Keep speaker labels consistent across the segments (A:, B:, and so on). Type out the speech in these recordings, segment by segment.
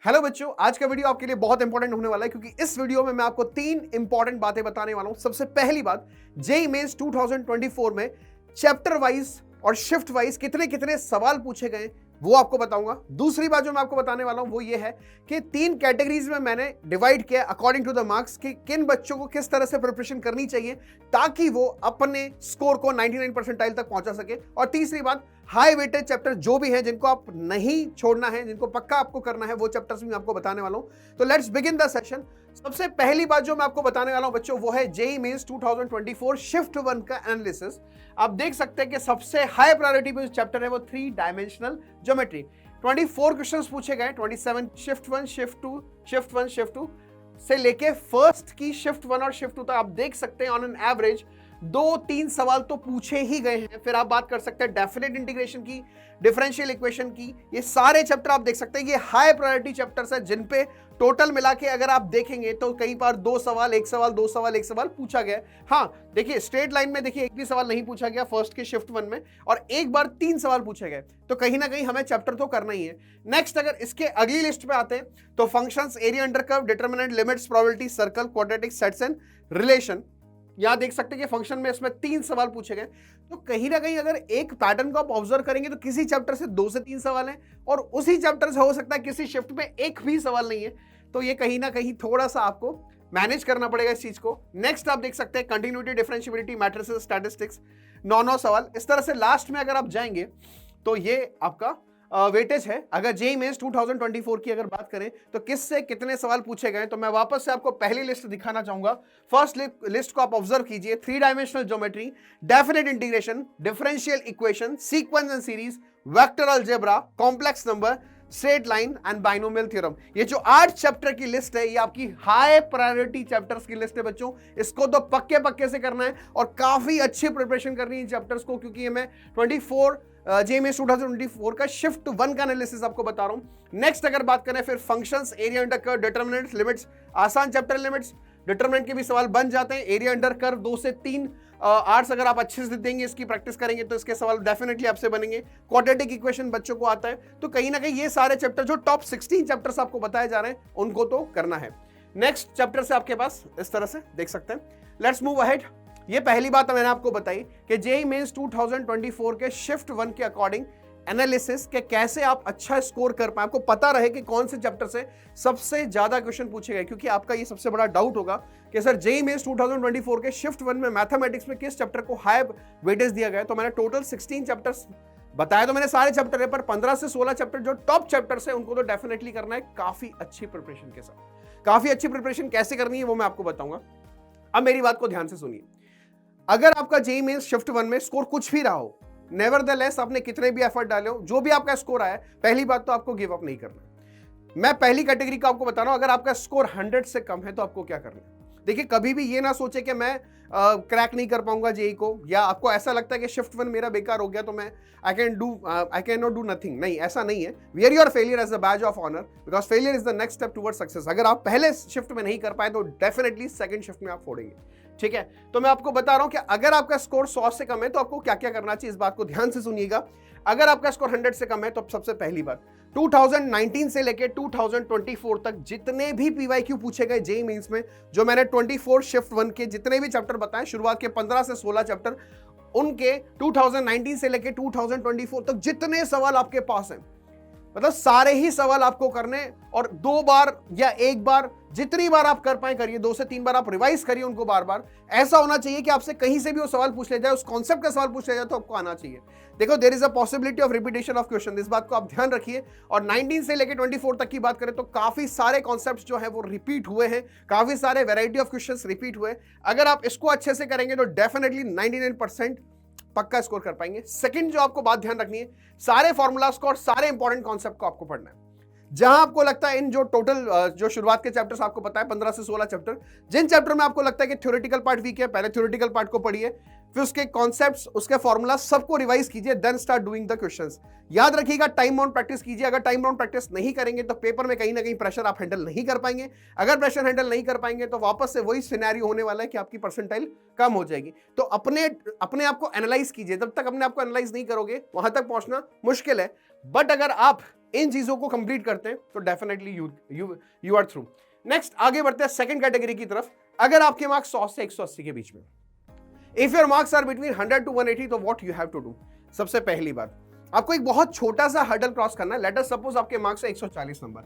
A: Hello बच्चों, आज का वीडियो आपके लिए बहुत इंपॉर्टेंट होने वाला है क्योंकि इस वीडियो में मैं आपको 3 इंपॉर्टेंट बातें बताने वाला हूं। सबसे पहली बात, जेईई मेंस 2024 में चैप्टर वाइज और शिफ्ट वाइज कितने कितने सवाल पूछे गए वो आपको बताऊंगा। दूसरी बात जो मैं आपको बताने वाला हूं वो ये है कि 3 कैटेगरीज में मैंने डिवाइड किया अकॉर्डिंग टू द मार्क्स कि किन बच्चों को किस तरह से प्रिपरेशन करनी चाहिए ताकि वो अपने स्कोर को 99 परसेंटाइल तक पहुंचा सके। और तीसरी बात, हाई वेटेज चैप्टर जो भी हैं जिनको आप नहीं छोड़ना है, जिनको पक्का आपको करना है, वो चैप्टर्स भी आपको बताने वाला हूं। तो लेट्स बिगिन द सेशन। सबसे पहली बात जो मैं आपको बताने वाला हूं बच्चों वो है जेईई मेंस 2024 शिफ्ट 1 का एनालिसिस। आप देख सकते हैं कि सबसे हाई प्रायोरिटी पे जो चैप्टर है वो 3 डायमेंशनल ज्योमेट्री। 24 क्वेश्चंस पूछे गए, 27 शिफ्ट 1 शिफ्ट 2 शिफ्ट 1 शिफ्ट 2 से लेके फर्स्ट की शिफ्ट 1 और शिफ्ट 2 तक आप देख सकते हैं ऑन एन एवरेज 2-3 सवाल तो पूछे ही गए हैं। फिर आप बात कर सकते हैं डेफिनेट इंटीग्रेशन की, डिफरेंशियल इक्वेशन की, ये सारे चैप्टर आप देख सकते हैं। ये हाई प्रायोरिटी चैप्टर्स हैं जिन पे टोटल मिला के अगर आप देखेंगे तो कई बार 2 सवाल 1 सवाल 2 सवाल 1 सवाल पूछा गया। हाँ देखिए, स्ट्रेट लाइन में देखिए एक भी सवाल नहीं पूछा गया फर्स्ट के शिफ्ट 1 में, और एक बार 3 सवाल पूछे गए, तो कहीं ना कहीं हमें चैप्टर तो करना ही है। नेक्स्ट अगर इसके अगली लिस्ट पे आते हैं तो functions, area under curve, determinant, limits, probability, circle, quadratic, sets and relation. यहां देख सकते हैं कि फंक्शन में इसमें 3 सवाल पूछे गए। तो कहीं ना कहीं अगर एक पैटर्न को आप ऑब्जर्व करेंगे तो किसी चैप्टर से 2 से 3 सवाल हैं और उसी चैप्टर से हो सकता है किसी शिफ्ट में एक भी सवाल नहीं है। तो ये कहीं ना कहीं थोड़ा सा आपको मैनेज करना पड़ेगा इस चीज को। नेक्स्ट आप देख सकते हैं कंटिन्यूटी, डिफरेंशिएबिलिटी, मैट्रिसेस, स्टैटिस्टिक्स, 9 सवाल। इस तरह से लास्ट में अगर आप जाएंगे तो ये आपका वेटेज है। अगर जेईई मेंस 2024 की अगर बात करें तो किससे कितने सवाल पूछे गए, तो मैं वापस से आपको पहली लिस्ट दिखाना चाहूंगा। फर्स्ट लिस्ट को आप ऑब्जर्व कीजिए, 3 dimensional geometry, definite integration, differential equation, sequence and series, vector algebra, complex number, straight line and binomial theorem. ये जो 8 चैप्टर की लिस्ट है ये आपकी हाई प्रायोरिटी चैप्टर्स की लिस्ट है बच्चों। इसको तो पक्के पक्के से करना है और काफी अच्छी प्रिपरेशन करनी है इन चैप्टर्स को, क्योंकि ये मैं 24 जेईई मेंस 2024 का शिफ्ट 1 का एनालिसिस आपको बता रहा हूं। नेक्स्ट अगर बात करें फिर functions, area under curve, determinants, limits, आसान चैप्टर लिमिट्स, डिटरमिनेंट के भी सवाल बन जाते हैं। एरिया अंडर कर्व 2 से 3 आर्ट्स अगर आप अच्छे से देंगे, इसकी प्रैक्टिस करेंगे तो इसके सवाल डेफिनेटली आपसे बनेंगे। क्वाड्रेटिक इक्वेशन बच्चों को आता है। तो कहीं ना कहीं ये सारे चैप्टर जो टॉप 16 चैप्टर्स आपको बताए जा रहे हैं उनको तो करना है। नेक्स्ट चैप्टर से आपके पास इस तरह से देख सकते हैं। Let's move ahead. ये पहली बात मैंने आपको बताई कि जेईई मेंस 2024 के शिफ्ट 1 के अकॉर्डिंग एनालिसिस के कैसे आप अच्छा स्कोर कर पाए, आपको पता रहे कि कौन से चैप्टर से सबसे ज्यादा क्वेश्चन पूछे गए। क्योंकि आपका ये सबसे बड़ा डाउट होगा कि सर जेईई मेंस 2024 के शिफ्ट 1 में मैथमेटिक्स में किस चैप्टर को हाई वेटेज दिया गया। तो मैंने टोटल 16 चैप्टर्स बताया, तो मैंने सारे चैप्टर है, पर 15 से 16 चैप्टर जो टॉप चैप्टर्स है उनको तो डेफिनेटली करना है काफी अच्छी प्रिपरेशन के साथ। काफी अच्छी प्रिपरेशन कैसे करनी है वो मैं आपको बताऊंगा। अब मेरी बात को ध्यान से सुनिए। अगर आपका जेईई मेंस शिफ्ट 1 में स्कोर कुछ भी रहा हो, नेवरदलेस आपने कितने भी एफर्ट डाले हो, जो भी आपका स्कोर आया, पहली बात तो आपको गिव अप नहीं करना। मैं पहली कैटेगरी का आपको बता रहा हूं, अगर आपका स्कोर 100 से कम है तो आपको क्या करना है। देखिए, कभी भी ये ना सोचे कि मैं क्रैक नहीं कर पाऊंगा जेईई को, या आपको ऐसा लगता है कि शिफ्ट 1 मेरा बेकार हो गया तो मैं I can not do nothing. नहीं, ऐसा नहीं है। Wear your failure as a badge of honour, because failure is the next step toward success. अगर आप पहले शिफ्ट में नहीं कर पाए तो डेफिनेटली सेकंड शिफ्ट में आप फोड़ेंगे। ठीक है, तो मैं आपको बता रहा हूं कि अगर आपका स्कोर 100 से कम है तो आपको क्या क्या करना चाहिए, इस बात को ध्यान से सुनिएगा। अगर आपका स्कोर 100 से कम है तो सबसे पहली बात, 2019 से लेके 2024 तक जितने भी पीवाईक्यू पूछे गए जेईई मेंस में, जो मैंने 24 शिफ्ट 1 के जितने भी चैप्टर बताए, शुरुआत के 15 से 16 चैप्टर, उनके 2019 से लेके 2024 तक जितने सवाल आपके पास हैं, मतलब सारे ही सवाल आपको करने, और 2 बार या 1 बार, जितनी बार आप कर पाए करिए, 2 से 3 बार आप रिवाइज करिए उनको बार बार। ऐसा होना चाहिए कि आपसे कहीं से भी वो सवाल पूछ ले जाए, उस कॉन्सेप्ट का सवाल पूछ ले जाए तो आपको आना चाहिए। देखो, there is a possibility of repetition of question, इस बात को आप ध्यान रखिए। और 19 से लेकर 24 तक की बात करें तो काफी सारे कॉन्सेप्ट्स जो है वो रिपीट हुए हैं, काफी सारे वेराइटी ऑफ क्वेश्चंस रिपीट हुए। अगर आप इसको अच्छे से करेंगे तो डेफिनेटली 99% पक्का स्कोर कर पाएंगे। सेकंड जो आपको बात ध्यान रखनी है, सारे फॉर्मूलाज को और सारे इंपॉर्टेंट कॉन्सेप्ट को आपको पढ़ना है। जहां आपको लगता है इन जो टोटल जो शुरुआत के चैप्टर्स आपको पता है 15 से 16 चैप्टर, जिन चैप्टर में आपको लगता है कि थ्योरेटिकल पार्ट वीक है, पहले थ्योरेटिकल पार्ट को पढ़िए, फिर उसके कॉन्सेप्ट्स, उसके फॉर्मूला सबको रिवाइज कीजिए, then start doing the questions. याद रखिएगा, टाइम बाउंड प्रैक्टिस कीजिए। अगर टाइम बाउंड प्रैक्टिस नहीं करेंगे तो पेपर में कहीं ना कहीं प्रेशर आप हैंडल नहीं कर पाएंगे। अगर प्रेशर हैंडल नहीं कर पाएंगे तो वापस से वही सिनेरियो होने वाला है कि आपकी परसेंटाइल कम हो जाएगी। तो अपने आप को एनालाइज कीजिए। जब तक अपने आप को एनालाइज नहीं करोगे वहां तक पहुंचना मुश्किल है। बट अगर आप इन चीजों को कंप्लीट करते हैं तो definitely you are through. Next आगे बढ़ते हैं सेकंड कैटेगरी की तरफ। अगर आपके मार्क्स 100 से 180 के बीच में, if your marks are between 100 to 180, तो what you have to do. सबसे पहली बात, आपको एक बहुत छोटा सा हर्डल क्रॉस करना है। लेट अस सपोज आपके मार्क्स है 140 नंबर,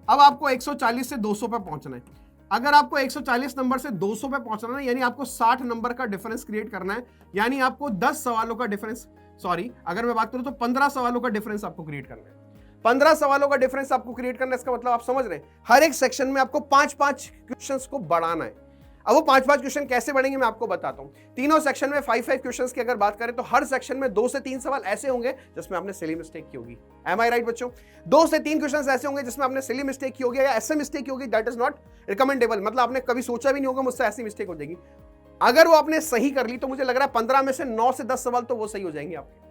A: अब आपको 140 से 200 पे पहुंचना है। अगर आपको 140 नंबर से 200 पे पहुंचना है, यानी आपको 60 नंबर का डिफरेंस क्रिएट करना है, यानी आपको 10 सवालों का डिफरेंस, सॉरी अगर मैं बात करूं तो 15 सवालों का डिफरेंस आपको क्रिएट करना है। 15 सवालों का डिफरेंस आपको क्रिएट करना है, इसका मतलब आप समझ रहे हैं हर एक सेक्शन में आपको 5-5 क्वेश्चंस को बढ़ाना है। अब वो 5-5 क्वेश्चन कैसे बढ़ेंगे मैं आपको बताता हूं। तीनों सेक्शन में 5-5 क्वेश्चंस की अगर बात करें तो हर सेक्शन में 2 से 3 सवाल ऐसे होंगे जिसमें आपने सिली मिस्टेक की होगी। एम आई राइट बच्चों? 2 से 3 क्वेश्चंस ऐसे होंगे जिसमें आपने सिली मिस्टेक की होगी या ऐसे मिस्टेक की होगी दैट इज नॉट रिकमेंडेबल, मतलब आपने कभी सोचा भी नहीं होगा मुझसे ऐसी मिस्टेक हो जाएगी। अगर वो आपने सही कर ली तो मुझे लग रहा है 15 में से 9 से 10 सवाल तो वो सही हो जाएंगे आपके।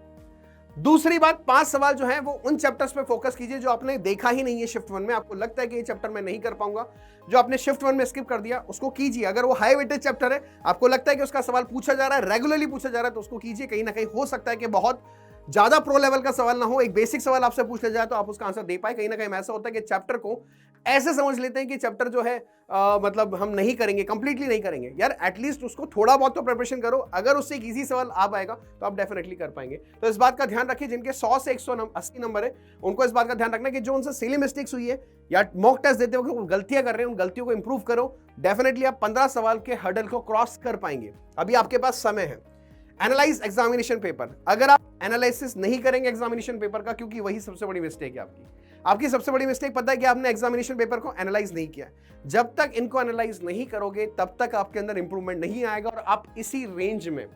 A: दूसरी बात, 5 सवाल जो है वो उन चैप्टर्स पे फोकस कीजिए जो आपने देखा ही नहीं है शिफ्ट 1 में, आपको लगता है कि ये चैप्टर मैं नहीं कर पाऊंगा, जो आपने शिफ्ट 1 में स्किप कर दिया उसको कीजिए। अगर वो हाई वेटेज चैप्टर है, आपको लगता है कि उसका सवाल पूछा जा रहा है, रेगुलरली पूछा जा रहा है, तो उसको कीजिए। कहीं ना कहीं हो सकता है कि बहुत ज्यादा प्रो लेवल का सवाल ना हो, एक बेसिक सवाल आपसे पूछ लिया जाए तो आप उसका आंसर दे पाए। कहीं ना कहीं ऐसा होता है कि चैप्टर को ऐसे समझ लेते हैं कि चैप्टर जो है मतलब हम नहीं करेंगे, कंप्लीटली नहीं करेंगे। यार एटलीस्ट उसको थोड़ा बहुत तो प्रिपरेशन करो, अगर उससे एक इजी सवाल आ पाएगा तो आप डेफिनेटली कर पाएंगे। तो इस बात का ध्यान रखिए, जिनके 100 से 180 नंबर है उनको इस बात का ध्यान रखना कि जो उनसे सिली मिस्टेक्स हुई है या मॉक टेस्ट देते वक्त गलतियां कर रहे हैं, उन गलतियों को इंप्रूव करो। डेफिनेटली आप 15 सवाल के हर्डल को क्रॉस कर पाएंगे। अभी आपके पास समय है। एनालाइज एग्जामिनेशन पेपर, अगर आप एनालिसिस नहीं करेंगे एग्जामिनेशन पेपर का, क्योंकि वही सबसे बड़ी मिस्टेक है आपकी सबसे बड़ी मिस्टेक पता है कि आपने एग्जामिनेशन पेपर को एनालाइज नहीं किया। जब तक इनको एनालाइज नहीं करोगे तब तक आपके अंदर इंप्रूवमेंट नहीं आएगा और आप इसी रेंज में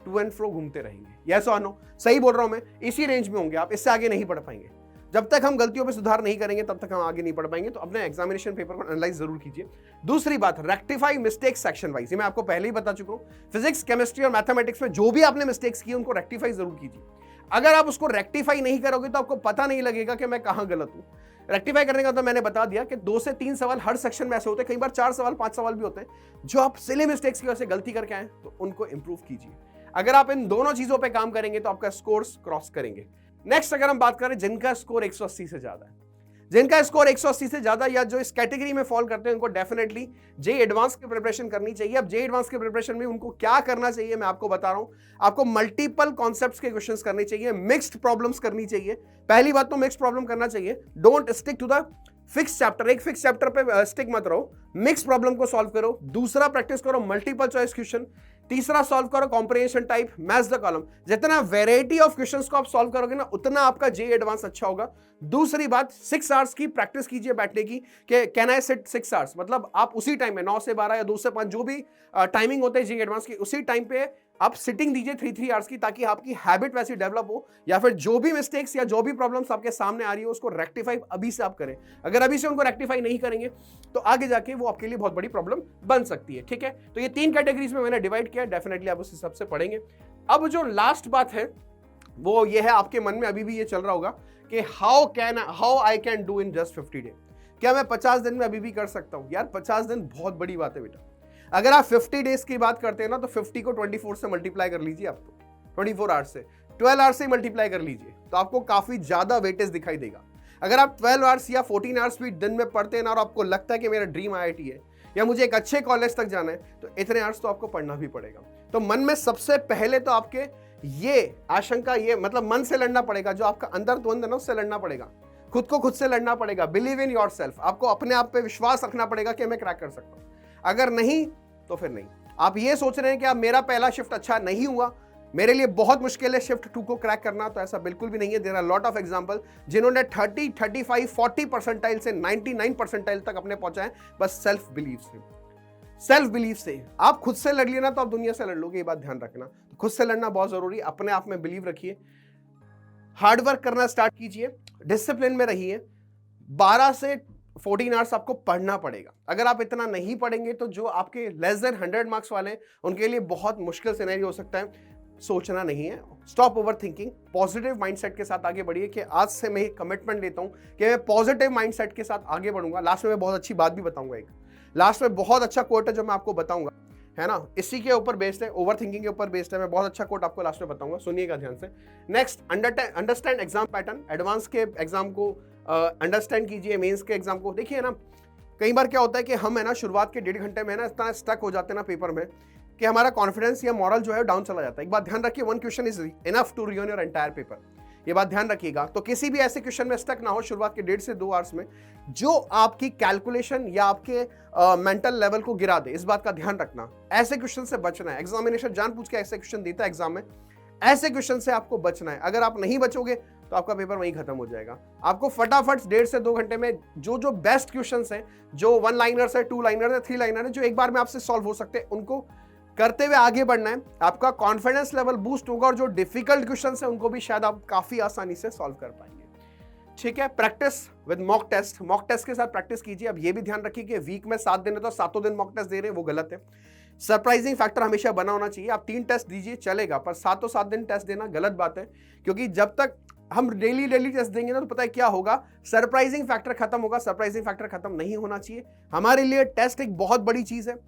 A: टू एंड फ्रो घूमते रहेंगे। यस और नो? सही बोल रहा हूं मैं? इसी रेंज में होंगे आप, इससे आगे नहीं बढ़ पाएंगे। जब तक हम गलतियों पे सुधार नहीं करेंगे तब तक हम आगे नहीं बढ़ पाएंगे। तो अपने एग्जामिनेशन पेपर को एनालाइज जरूर कीजिए। दूसरी बात, रेक्टिफाई मिस्टेक सेक्शन वाइज। ये मैं आपको पहले ही बता चुका हूं। फिजिक्स, केमिस्ट्री और मैथमेटिक्स में जो भी आपने मिस्टेक्स की उनको रेक्टिफाई जरूर कीजिए। अगर आप उसको रेक्टिफाई नहीं करोगे तो आपको पता नहीं लगेगा कि मैं कहां गलत हूं। रेक्टिफाई करने का तो मैंने बता दिया कि 2 से 3 सवाल हर सेक्शन में ऐसे होते हैं, कई बार 4 सवाल 5 सवाल भी होते हैं जो आप सिली मिस्टेक्स की वजह से गलती करके आए, तो उनको इंप्रूव कीजिए। अगर आप इन दोनों चीजों पे काम करेंगे तो आपका स्कोर्स क्रॉस करेंगे। नेक्स्ट अगर हम बात करें जिनका स्कोर 180 से ज्यादा है, जिनका स्कोर 180 से ज्यादा या जो इस कैटेगरी में फॉल करते हैं उनको डेफिनेटली जेईई एडवांस की प्रिपरेशन करनी चाहिए। अब जेईई एडवांस के प्रिपरेशन में उनको क्या करना चाहिए मैं आपको बता रहा हूं। आपको मल्टीपल कॉन्सेप्ट्स के क्वेश्चंस करने चाहिए, मिक्स्ड प्रॉब्लम्स करनी चाहिए। पहली बात तो मिक्स्ड प्रॉब्लम करना चाहिए। Don't stick to the fix chapter, एक फिक्स चैप्टर पे स्टिक मत रहो, मिक्स प्रॉब्लम को सॉल्व करो। दूसरा, प्रैक्टिस करो मल्टीपल चॉइस क्वेश्चन। तीसरा, सॉल्व करो comprehension type, match the column. जितना वैरायटी ऑफ क्वेश्चंस को आप सॉल्व करोगे ना उतना आपका जेईई एडवांस अच्छा होगा। दूसरी बात, 6 आवर्स की प्रैक्टिस कीजिए बैठने की कि कैन आई सिट 6 आवर्स, मतलब आप उसी टाइम में 9 से 12 या 2 से 5 जो भी टाइमिंग होते हैं जेईई एडवांस की, उसी टाइम पे आप सिटिंग दीजिए 3-3 आवर्स की, ताकि आपकी हैबिट वैसी डेवलप हो। या फिर जो भी मिस्टेक्स या जो भी प्रॉब्लम्स आपके सामने आ रही हो उसको रेक्टिफाई अभी से आप करें। अगर अभी से उनको रेक्टिफाई नहीं करेंगे तो आगे जाके वो आपके लिए बहुत बड़ी प्रॉब्लम बन सकती है। ठीक है, तो ये 3 कैटेगरीज में मैंने डिवाइड किया, डेफिनेटली आप उस हिसाब से पढ़ेंगे। अब जो लास्ट बात है वो ये है, आपके मन में अभी भी ये चल रहा होगा कि how I can do in just 50 day. क्या मैं 50 दिन में अभी भी कर सकता हूं? यार 50 दिन बहुत बड़ी बात है बेटा। अगर आप 50 डेज की बात करते हैं ना तो 50 को 24 से मल्टीप्लाई कर लीजिए, आप तो 24 आवर्स से 12 आवर्स से मल्टीप्लाई कर लीजिए तो आपको काफी ज्यादा वेटेज दिखाई देगा। अगर आप 12 आवर्स या 14 आवर्स भी दिन में पढ़ते हैं ना और आपको लगता है कि मेरा ड्रीम IIT है या मुझे एक अच्छे कॉलेज तक जाना है, तो इतने आवर्स तो आपको पढ़ना भी पड़ेगा। तो मन में सबसे पहले तो आपके ये आशंका, ये मतलब मन से लड़ना पड़ेगा, जो आपका अंदर द्वंद है ना उससे लड़ना पड़ेगा, खुद को खुद से लड़ना पड़ेगा। बिलीव इन योरसेल्फ, आपको अपने आप पे विश्वास रखना पड़ेगा कि मैं क्रैक कर सकता हूं। अगर नहीं तो फिर नहीं। आप ये सोच रहे हैं कि अब मेरा पहला शिफ्ट अच्छा नहीं हुआ, मेरे लिए बहुत मुश्किल है शिफ्ट 2 को क्रैक करना, तो ऐसा बिल्कुल भी नहीं है। There are lot of example जिन्होंने 30, 35, 40 परसेंटाइल से 99 परसेंटाइल तक अपने पहुंचा है, बस सेल्फ बिलीव से। आप खुद से लड़ लेना तो आप दुनिया से लड़ लोगे, ये बात ध्यान रखना। तो खुद से लड़ना बहुत जरूरी, अपने आप में बिलीव रखिए, हार्डवर्क करना स्टार्ट कीजिए, डिसिप्लिन में रहिए। 12 से 14 आवर्स आपको पढ़ना पड़ेगा। अगर आप इतना नहीं पढ़ेंगे तो जो आपके लेस देन 100 मार्क्स वाले हैं उनके लिए बहुत मुश्किल सिनेरियो हो सकता है। सोचना नहीं है, stop over thinking, positive mindset के साथ आगे बढ़िए कि आज से मैं कमिटमेंट लेता हूं कि मैं पॉजिटिव माइंडसेट के साथ आगे बढ़ूंगा। लास्ट में मैं बहुत अच्छी बात भी बताऊंगा, एक लास्ट में बहुत अच्छा कोट है जो मैं आपको बताऊंगा, है ना, इसी के ऊपर बेस्ड है, ओवर थिंकिंग के ऊपर बेस्ड है। मैं बहुत अच्छा कोट आपको लास्ट में बताऊंगा, सुनिएगा ध्यान से। Next, understand exam pattern. Advance के एग्जाम को अंडरस्टैंड कीजिए, मेंस के एग्जाम को देखिए ना। कई बार क्या होता है कि हम है ना शुरुआत के 1.5 घंटे में ना इतना स्टक हो जाते हैं ना पेपर में कि हमारा कॉन्फिडेंस या मॉरल जो है डाउन चला जाता है। एक बात ध्यान रखिए, 1 question is enough to ruin your entire paper, ये बात ध्यान रखिएगा। तो किसी भी ऐसे क्वेश्चन में स्टक ना हो शुरुआत के 1.5 से 2 आवर्स में, जो आपकी कैलकुलेशन या आपके मेंटल लेवल को गिरा दे, इस बात का ध्यान रखना। ऐसे क्वेश्चन से बचना है। एग्जामिनेशन जानबूझ के ऐसे क्वेश्चन देता है एग्जाम में, ऐसे क्वेश्चन से आपको बचना है। अगर आप नहीं बचोगे तो आपका पेपर वहीं खत्म हो जाएगा। आपको फटाफट 1.5 से 2 घंटे में जो बेस्ट क्वेश्चंस हैं, जो 1 लाइनर्स है, 2 लाइनर है, 3 लाइनर है, जो एक बार में आपसे सॉल्व हो सकते हैं, उनको करते हुए आगे बढ़ना है। आपका कॉन्फिडेंस लेवल बूस्ट होगा और जो डिफिकल्ट क्वेश्चंस हैं उनको भी शायद आप काफी आसानी से सॉल्व कर पाएंगे। ठीक है, practice with mock test. Mock test के साथ प्रैक्टिस कीजिए। अब ये भी ध्यान रखिए कि वीक में 7 दिन है तो 7 दिन मॉक टेस्ट दे रहे हैं, वो गलत है। सरप्राइजिंग फैक्टर हमेशा बना होना चाहिए। आप 3 टेस्ट दीजिए चलेगा, पर 7 दिन टेस्ट देना गलत बात है, क्योंकि जब तक हम डेली टेस्ट देंगे ना तो पता है क्या होगा, सरप्राइजिंग फैक्टर खत्म होगा। सरप्राइजिंग फैक्टर खत्म नहीं होना चाहिए। हमारे लिए टेस्ट एक बहुत बड़ी चीज है,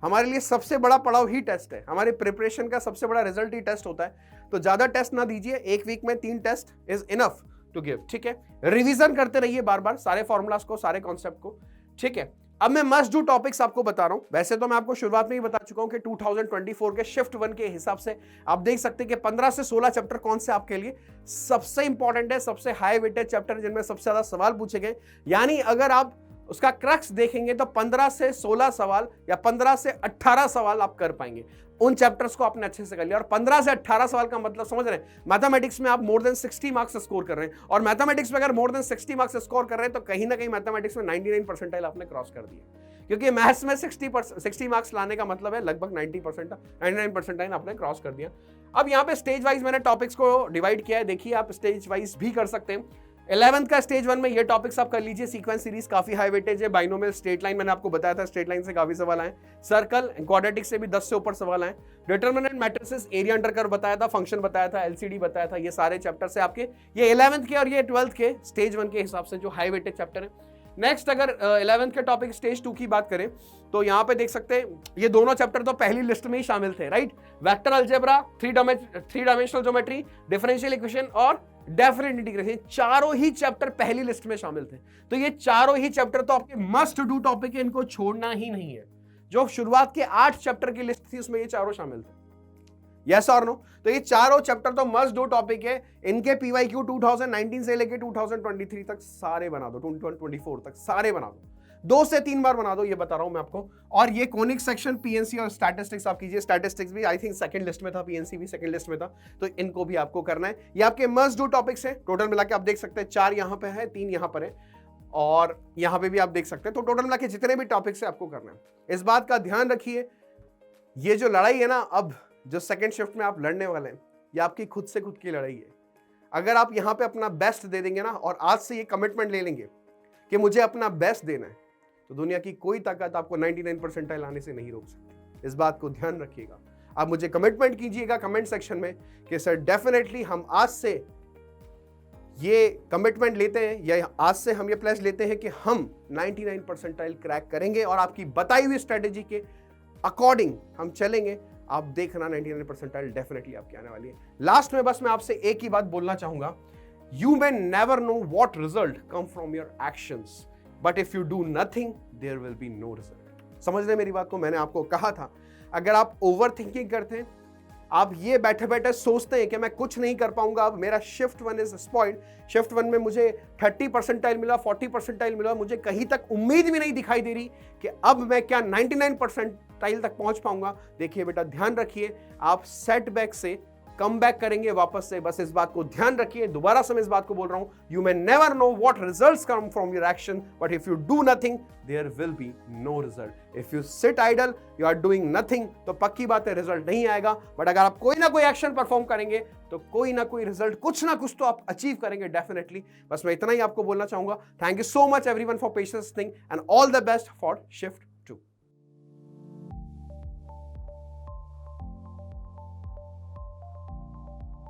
A: हमारे लिए सबसे बड़ा पड़ाव ही टेस्ट है। हमारे प्रिपरेशन का सबसे बड़ा रिजल्ट ही टेस्ट होता है। तो ज्यादा टेस्ट ना दीजिए, एक वीक में 3 test is enough to give. ठीक है, रिवीजन करते रहिए बार बार सारे फॉर्मूलाज को, सारे कॉन्सेप्ट को। ठीक है, अब मैं मस्ट डू टॉपिक्स आपको बता रहा हूं। वैसे तो मैं आपको शुरुआत में ही बता चुका हूं कि 2024 के शिफ्ट 1 के हिसाब से आप देख सकते हैं कि 15 से 16 चैप्टर कौन से आपके लिए सबसे इंपॉर्टेंट है, सबसे हाई वेटेड चैप्टर, जिनमें सबसे ज्यादा सवाल पूछे गए। यानी अगर आप उसका क्रक्स देखेंगे तो 15 से 16 सवाल या 15 से 18 सवाल आप कर पाएंगे। उन चैप्टर्स को आपने अच्छे से कर लिया। और 15 से 18 सवाल का मतलब समझ रहे हैं, मैथमेटिक्स में आप मोर देन 60 मार्क्स स्कोर कर रहे हैं, और मैथमेटिक्स में अगर मोर देन 60 मार्क्स स्कोर कर रहे हैं तो कहीं ना कहीं मैथमेटिक्स में 99 परसेंटाइल आपने क्रॉस कर दिया। क्योंकि मैथ्स में 60 मार्क्स लाने का मतलब है लगभग 99 परसेंटाइल आपने क्रॉस कर दिया। अब यहाँ पे स्टेज वाइज मैंने टॉपिक्स को डिवाइड किया है, देखिए आप स्टेज वाइज भी कर सकते हैं। 11th का स्टेज 1 में ये टॉपिक्स आप कर लीजिए। सीक्वेंस सीरीज काफी हाई वेटेज है। बाइनोमियल, स्ट्रेट लाइन मैंने आपको बताया था, स्ट्रेट लाइन से काफी सवाल आए। सर्कल, क्वाड्रेटिक से भी 10 से ऊपर सवाल आए। Determinant matrices, area under curve बताया था, फंक्शन बताया था, एलसीडी बताया था। ये सारे चैप्टर से आपके ये 11th के और ये 12th के स्टेज 1 के हिसाब से जो हाई वेटेज चैप्टर है। नेक्स्ट, अगर 11th के टॉपिक स्टेज 2 की बात करें तो यहाँ पे देख सकते हैं ये दोनों चैप्टर तो पहली लिस्ट में ही शामिल थे, right. Vector algebra, 3 dimensional geometry, differential equation और डेफिनेट इंटीग्रेशन, चारों ही चैप्टर पहली लिस्ट में शामिल थे। तो ये चारों ही चैप्टर तो आपके मस्ट डू टॉपिक है, इनको छोड़ना ही नहीं है। जो शुरुआत के 8 चैप्टर की लिस्ट थी उसमें ये चारों शामिल थे। यस और नो? तो ये चारों चैप्टर तो मस्ट डू टॉपिक है। इनके पीवाईक्यू 2019 से लेके 2023 तक सारे बना दो, 2024 तक सारे बना दो, 2 से 3 बार बना दो, ये बता रहा हूं मैं आपको। और ये कोनिक सेक्शन, पीएनसी और स्टैटिस्टिक्स आप कीजिए। स्टैटिस्टिक्स भी आई थिंक सेकंड लिस्ट में था, पीएनसी भी सेकंड लिस्ट में था, तो इनको भी आपको करना है। ये आपके मस्ट डू टॉपिक्स हैं। टोटल मिला के आप देख सकते हैं 4 यहाँ पे है, 3 यहाँ पर है और यहाँ पे भी आप देख सकते हैं। तो टोटल मिला के जितने भी टॉपिक्स है आपको करना है। इस बात का ध्यान रखिए, ये जो लड़ाई है ना, अब जो सेकेंड शिफ्ट में आप लड़ने वाले हैं, ये आपकी खुद से खुद की लड़ाई है। अगर आप यहाँ पे अपना बेस्ट दे देंगे ना और आज से ये कमिटमेंट ले लेंगे कि मुझे अपना बेस्ट देना है, तो दुनिया की कोई ताकत आपको 99 परसेंटाइल आने से नहीं रोक सकती। इस बात को ध्यान रखिएगा। आप मुझे कमिटमेंट कीजिएगा कमेंट सेक्शन में कि सर डेफिनेटली हम आज से ये कमिटमेंट लेते हैं या आज से हम ये प्लेज लेते हैं कि हम 99 परसेंटाइल क्रैक करेंगे और आपकी बताई हुई स्ट्रेटेजी के अकॉर्डिंग हम चलेंगे। आप देखना 99 परसेंटाइल डेफिनेटली आपकी आने वाली है। लास्ट में बस मैं आपसे एक ही बात बोलना चाहूंगा, you may never know what result come from your actions, but if you do nothing, there will be no result. समझ रहे मेरी बात को? मैंने आपको कहा था, अगर आप ओवर थिंकिंग करते हैं, आप ये बैठे बैठे सोचते हैं कि मैं कुछ नहीं कर पाऊंगा, अब मेरा शिफ्ट 1 इज स्पॉइल्ड, शिफ्ट 1 में मुझे 30 परसेंटाइल मिला, 40 परसेंटाइल मिला, मुझे कहीं तक उम्मीद भी नहीं दिखाई दे रही कि अब मैं क्या 99 परसेंटाइल तक पहुंच पाऊंगा। देखिए बेटा, ध्यान रखिए, आप सेटबैक से कम बैक करेंगे वापस से। बस इस बात को ध्यान रखिए। दोबारा से मैं इस बात को बोल रहा हूं, you may never know what results come from your action, but if you do nothing there will be no result. If you sit idle, you are doing nothing, तो पक्की बात है रिजल्ट नहीं आएगा। बट अगर आप कोई ना कोई एक्शन परफॉर्म करेंगे तो कोई ना कोई रिजल्ट, कुछ ना कुछ तो आप अचीव करेंगे डेफिनेटली। बस मैं इतना ही आपको बोलना चाहूंगा। Thank you so much everyone for patience thing and all the best for shift